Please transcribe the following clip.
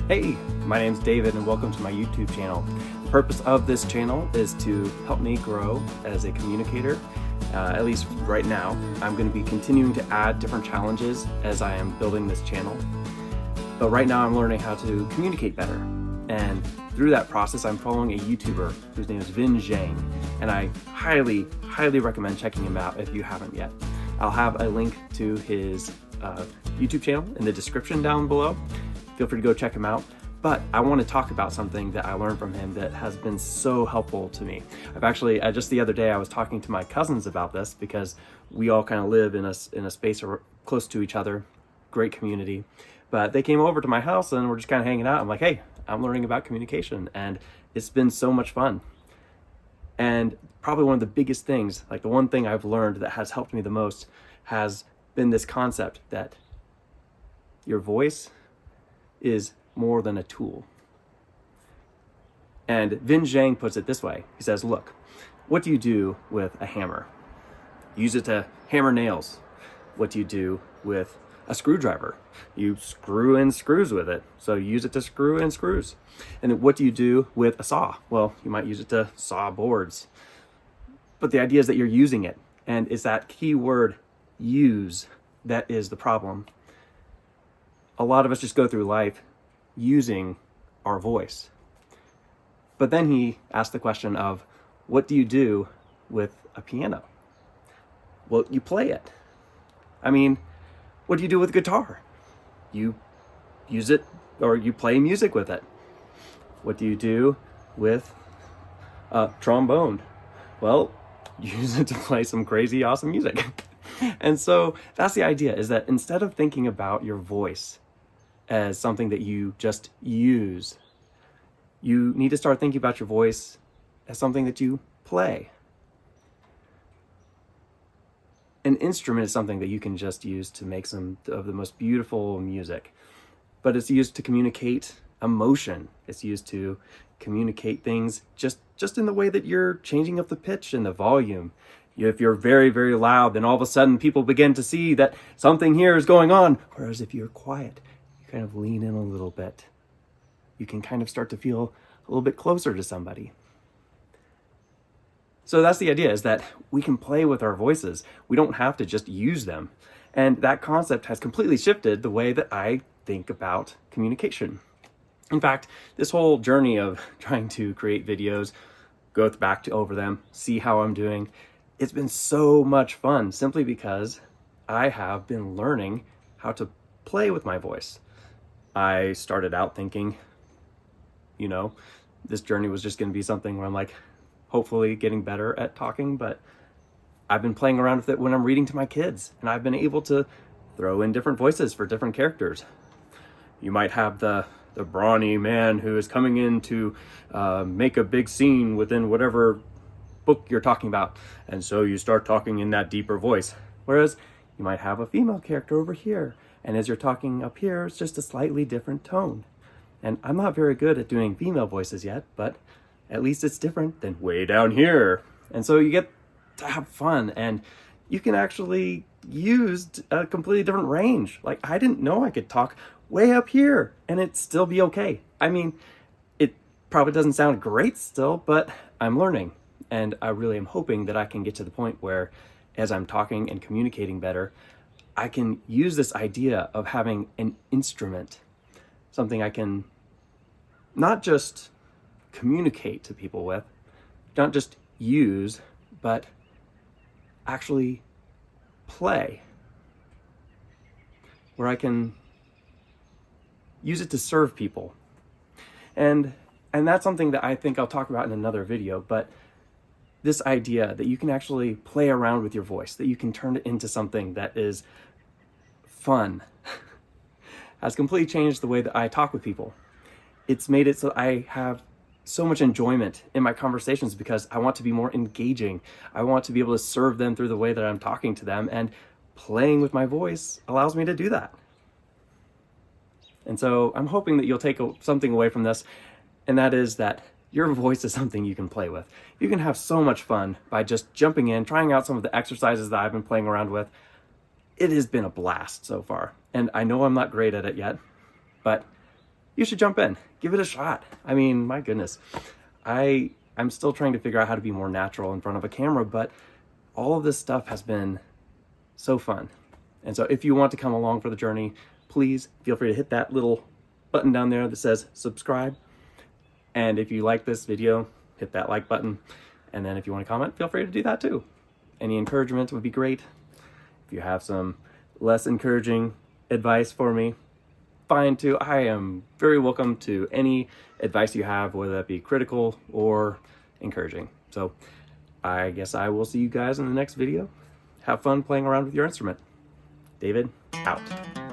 Hey, my name's David and welcome to my YouTube channel. The purpose of this channel is to help me grow as a communicator. At least right now, I'm going to be continuing to add different challenges as I am building this channel. But right now I'm learning how to communicate better. And through that process, I'm following a YouTuber whose name is Vinh Giang. And I highly recommend checking him out if you haven't yet. I'll have a link to his YouTube channel in the description down below. Feel free to go check him out. But I want to talk about something that I learned from him that has been so helpful to me. I've actually, just the other day, I was talking to my cousins about this because we all kind of live in a space close to each other, great community. But they came over to my house and we're just kind of hanging out. I'm like, hey, I'm learning about communication and it's been so much fun. And probably one of the biggest things, like the one thing I've learned that has helped me the most has been this concept that your voice is more than a tool. And Vinh Giang puts it this way. He says, look, what do you do with a hammer? Use it to hammer nails. What do you do with a screwdriver? You screw in screws with it. So use it to screw in screws. And then what do you do with a saw? Well, you might use it to saw boards. But the idea is that you're using it. And it's that key word, use, that is the problem. A lot of us just go through life using our voice. But then he asked the question of, what do you do with a piano? Well, you play it. I mean, what do you do with a guitar? You use it, or you play music with it. What do you do with a trombone? Well, use it to play some crazy, awesome music. And so that's the idea, is that instead of thinking about your voice as something that you just use, you need to start thinking about your voice as something that you play. An instrument is something that you can just use to make some of the most beautiful music, but it's used to communicate emotion. It's used to communicate things just in the way that you're changing up the pitch and the volume. If you're very, very loud, then all of a sudden people begin to see that something here is going on. Whereas if you're quiet, you kind of lean in a little bit. You can kind of start to feel a little bit closer to somebody. So that's the idea, is that we can play with our voices. We don't have to just use them. And that concept has completely shifted the way that I think about communication. In fact, this whole journey of trying to create videos, go back over them, see how I'm doing, it's been so much fun simply because I have been learning how to play with my voice. I started out thinking, this journey was just going to be something where I'm like, hopefully getting better at talking, but I've been playing around with it when I'm reading to my kids, and I've been able to throw in different voices for different characters. You might have the brawny man who is coming in to make a big scene within whatever book you're talking about, and so you start talking in that deeper voice. Whereas you might have a female character over here, and as you're talking up here, it's just a slightly different tone. And I'm not very good at doing female voices yet, but at least it's different than way down here. And so you get to have fun, and you can actually use a completely different range. Like, I didn't know I could talk way up here and it'd still be okay. I mean, it probably doesn't sound great still, but I'm learning. And I really am hoping that I can get to the point where, as I'm talking and communicating better, I can use this idea of having an instrument, something I can not just communicate to people with, not just use, but actually play, where I can use it to serve people. And that's something that I think I'll talk about in another video, but this idea that you can actually play around with your voice, that you can turn it into something that is fun, has completely changed the way that I talk with people. It's made it so I have so much enjoyment in my conversations because I want to be more engaging. I want to be able to serve them through the way that I'm talking to them, and playing with my voice allows me to do that. And so I'm hoping that you'll take something away from this, and that is that your voice is something you can play with. You can have so much fun by just jumping in, trying out some of the exercises that I've been playing around with. It has been a blast so far, and I know I'm not great at it yet, but you should jump in, give it a shot. I mean, my goodness, I'm still trying to figure out how to be more natural in front of a camera, but all of this stuff has been so fun. And so if you want to come along for the journey, please feel free to hit that little button down there that says subscribe. And if you like this video, hit that like button. And then if you want to comment, feel free to do that too. Any encouragement would be great. If you have some less encouraging advice for me, fine too. I am very welcome to any advice you have, whether that be critical or encouraging. So I guess I will see you guys in the next video. Have fun playing around with your instrument. David, out.